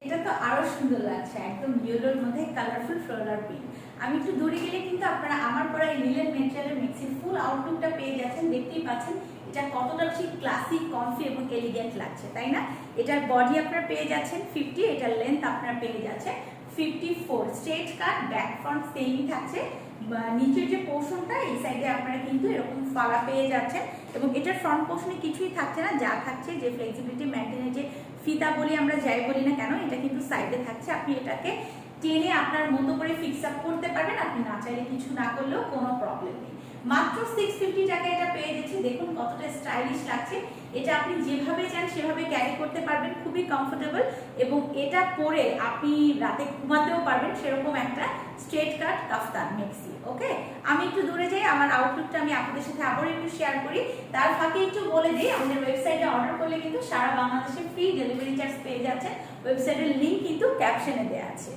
এটা তো আরো সুন্দর লাগছে, একদম ইয়েলোর মধ্যে কালারফুল ফ্লোরাল প্রিন্ট। আমি একটু দূরে গেলে কিন্তু আপনারা আমার পরা এই লিলেন মেটেরিয়ালের মিক্সির ফুল আউটলুকটা পেয়ে যাচ্ছেন। দেখতেই পাচ্ছেন এটা কতটা বেশি ক্লাসিক, কমফি এবং এলিগেন্ট লাগছে, তাই না? এটার বডি আপনারা পেয়ে যাচ্ছেন 50, এটার লেন্থ আপনারা পেয়ে যাচ্ছেন 54। স্ট্রেট কাট, ব্যাক ফ্রন্ট সেমই থাকছে। নিচের যে পোর্শনটা এই সাইডে আপনারা কিন্তু এরকম ফালা পেয়ে যাচ্ছেন এবং এটার ফ্রন্ট পোর্শনে কিছুই থাকছে না, যা থাকছে যে ফ্লেক্সিবিলিটি মেনটেনের যে ফিতা বলি আমরা যাই বলি না কেন, এটা কিন্তু সাইডে থাকছে। আপনি এটাকে টেনে আপনার মতো করে ফিক্স আপ করতে পারবেন, আপনি না চাইলে কিছু না করলেও কোনো প্রবলেম নেই। মাত্র 650 টাকা এটা পেয়ে যাচ্ছি। দেখুন কতটা স্টাইলিশ লাগছে। এটা আপনি যেভাবে চান সেভাবে ক্যারি করতে পারবেন, খুবই কমফোর্টেবল এবং এটা পরে আপনি রাতে ঘুমাতেও পারবেন, সেরকম একটা স্ট্রেট কাট কাফতান মেক্সি। ওকে, আমি একটু দূরে যাই, আমার আউটলুকটা আমি আপনাদের সাথে আবার একটু শেয়ার করি। তার ফাঁকে একটু বলে দিই, আমাদের ওয়েবসাইটে অর্ডার করলে কিন্তু সারা বাংলাদেশে ফ্রি ডেলিভারি চার্জ পেয়ে যাচ্ছে। ওয়েবসাইটের লিঙ্ক কিন্তু ক্যাপশনে দেওয়া আছে।